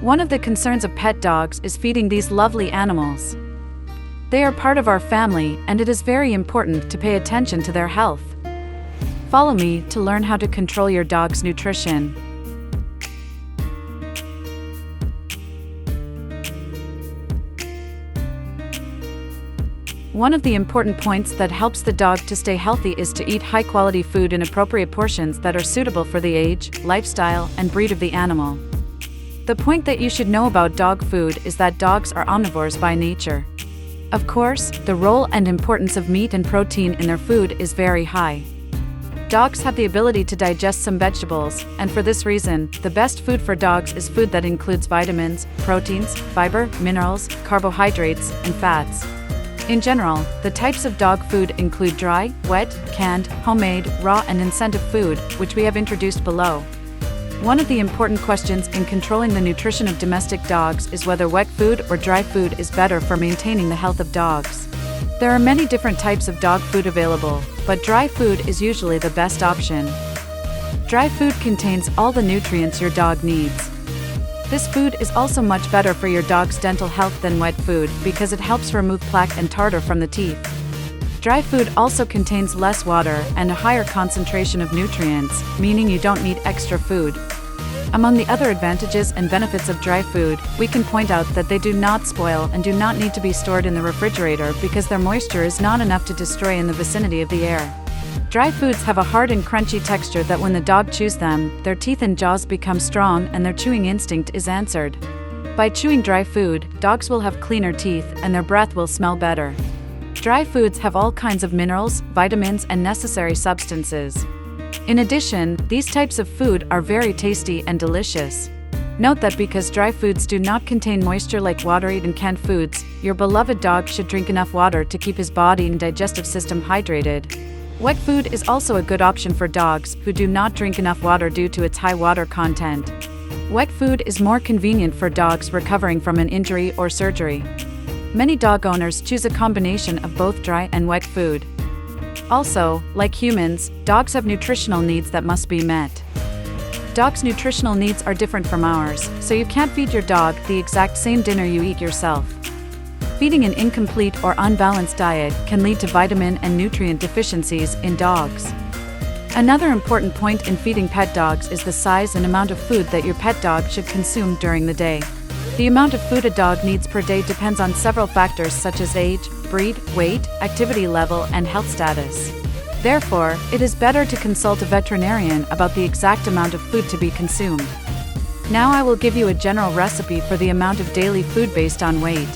One of the concerns of pet dogs is feeding these lovely animals. They are part of our family, and it is very important to pay attention to their health. Follow me to learn how to control your dog's nutrition. One of the important points that helps the dog to stay healthy is to eat high-quality food in appropriate portions that are suitable for the age, lifestyle, and breed of the animal. The point that you should know about dog food is that dogs are omnivores by nature. Of course, the role and importance of meat and protein in their food is very high. Dogs have the ability to digest some vegetables, and for this reason, the best food for dogs is food that includes vitamins, proteins, fiber, minerals, carbohydrates, and fats. In general, the types of dog food include dry, wet, canned, homemade, raw, and incentive food, which we have introduced below. One of the important questions in controlling the nutrition of domestic dogs is whether wet food or dry food is better for maintaining the health of dogs. There are many different types of dog food available, but dry food is usually the best option. Dry food contains all the nutrients your dog needs. This food is also much better for your dog's dental health than wet food because it helps remove plaque and tartar from the teeth. Dry food also contains less water and a higher concentration of nutrients, meaning you don't need extra food. Among the other advantages and benefits of dry food, we can point out that they do not spoil and do not need to be stored in the refrigerator because their moisture is not enough to destroy in the vicinity of the air. Dry foods have a hard and crunchy texture that when the dog chews them, their teeth and jaws become strong and their chewing instinct is answered. By chewing dry food, dogs will have cleaner teeth and their breath will smell better. Dry foods have all kinds of minerals, vitamins, and necessary substances. In addition, these types of food are very tasty and delicious. Note that because dry foods do not contain moisture like watery and canned foods, your beloved dog should drink enough water to keep his body and digestive system hydrated. Wet food is also a good option for dogs who do not drink enough water due to its high water content. Wet food is more convenient for dogs recovering from an injury or surgery. Many dog owners choose a combination of both dry and wet food. Also, like humans, dogs have nutritional needs that must be met. Dogs' nutritional needs are different from ours, so you can't feed your dog the exact same dinner you eat yourself. Feeding an incomplete or unbalanced diet can lead to vitamin and nutrient deficiencies in dogs. Another important point in feeding pet dogs is the size and amount of food that your pet dog should consume during the day. The amount of food a dog needs per day depends on several factors such as age, breed, weight, activity level, and health status. Therefore, it is better to consult a veterinarian about the exact amount of food to be consumed. Now I will give you a general recipe for the amount of daily food based on weight.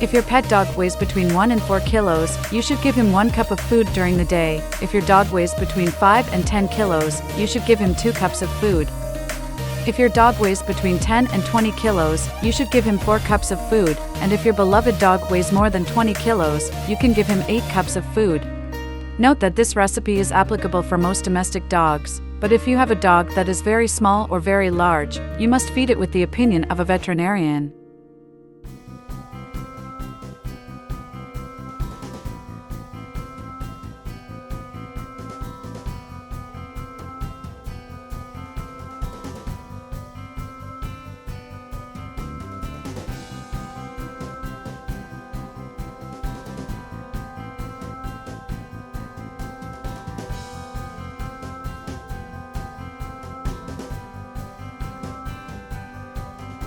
If your pet dog weighs between 1 and 4 kilos, you should give him 1 cup of food during the day. If your dog weighs between 5 and 10 kilos, you should give him 2 cups of food. If your dog weighs between 10 and 20 kilos, you should give him 4 cups of food, and if your beloved dog weighs more than 20 kilos, you can give him 8 cups of food. Note that this recipe is applicable for most domestic dogs, but if you have a dog that is very small or very large, you must feed it with the opinion of a veterinarian.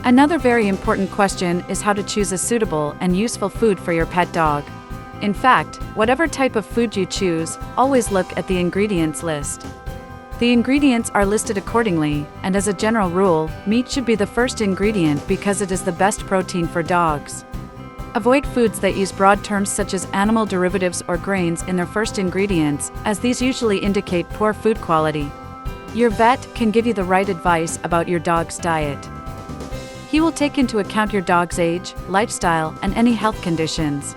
Another very important question is how to choose a suitable and useful food for your pet dog. In fact, whatever type of food you choose, always look at the ingredients list. The ingredients are listed accordingly, and as a general rule, meat should be the first ingredient because it is the best protein for dogs. Avoid foods that use broad terms such as animal derivatives or grains in their first ingredients, as these usually indicate poor food quality. Your vet can give you the right advice about your dog's diet. He will take into account your dog's age, lifestyle, and any health conditions.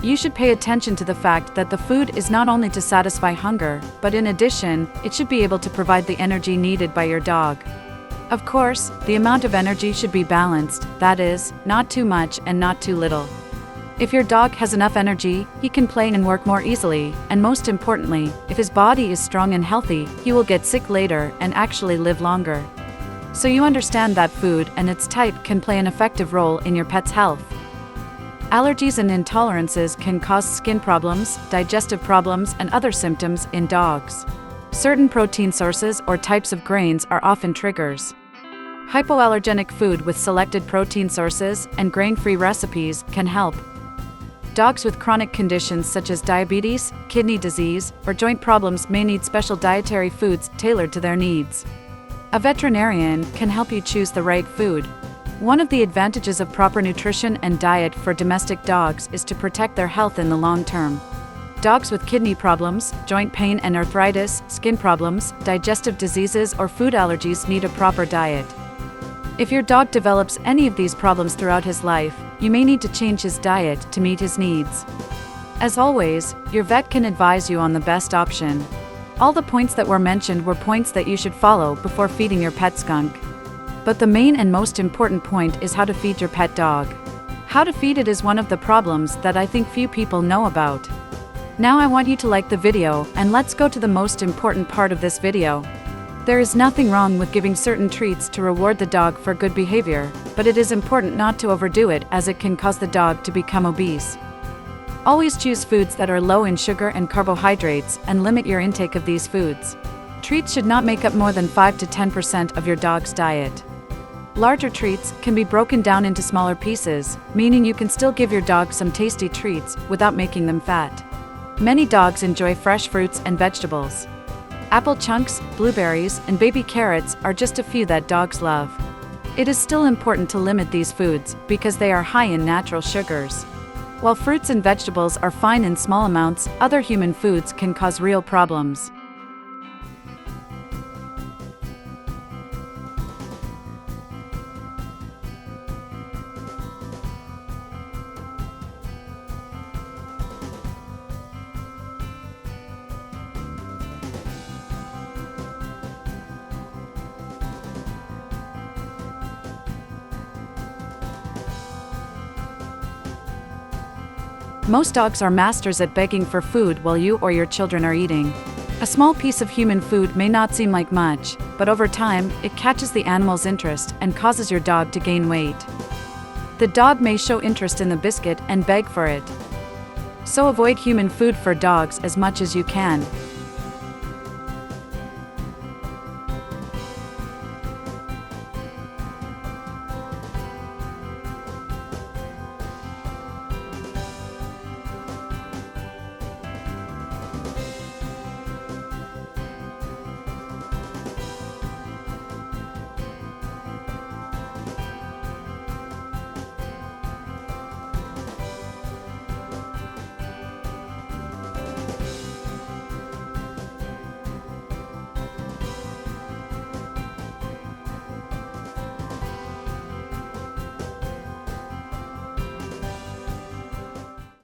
You should pay attention to the fact that the food is not only to satisfy hunger, but in addition, it should be able to provide the energy needed by your dog. Of course, the amount of energy should be balanced, that is, not too much and not too little. If your dog has enough energy, he can play and work more easily, and most importantly, if his body is strong and healthy, he will get sick later and actually live longer. so you understand that food and its type can play an effective role in your pet's health. Allergies and intolerances can cause skin problems, digestive problems, and other symptoms in dogs. Certain protein sources or types of grains are often triggers. Hypoallergenic food with selected protein sources and grain-free recipes can help. Dogs with chronic conditions such as diabetes, kidney disease, or joint problems may need special dietary foods tailored to their needs. A veterinarian can help you choose the right food. One of the advantages of proper nutrition and diet for domestic dogs is to protect their health in the long term. Dogs with kidney problems, joint pain and arthritis, skin problems, digestive diseases, or food allergies need a proper diet. If your dog develops any of these problems throughout his life, you may need to change his diet to meet his needs. As always, your vet can advise you on the best option. All the points that were mentioned were points that you should follow before feeding your pet skunk. But the main and most important point is how to feed your pet dog. How to feed it is one of the problems that I think few people know about. Now I want you to like the video, and let's go to the most important part of this video. There is nothing wrong with giving certain treats to reward the dog for good behavior, but it is important not to overdo it as it can cause the dog to become obese. Always choose foods that are low in sugar and carbohydrates and limit your intake of these foods. Treats should not make up more than 5 to 10% of your dog's diet. Larger treats can be broken down into smaller pieces, meaning you can still give your dog some tasty treats without making them fat. Many dogs enjoy fresh fruits and vegetables. Apple chunks, blueberries, and baby carrots are just a few that dogs love. It is still important to limit these foods because they are high in natural sugars. While fruits and vegetables are fine in small amounts, other human foods can cause real problems. Most dogs are masters at begging for food while you or your children are eating. A small piece of human food may not seem like much, but over time, it catches the animal's interest and causes your dog to gain weight. The dog may show interest in the biscuit and beg for it. So avoid human food for dogs as much as you can.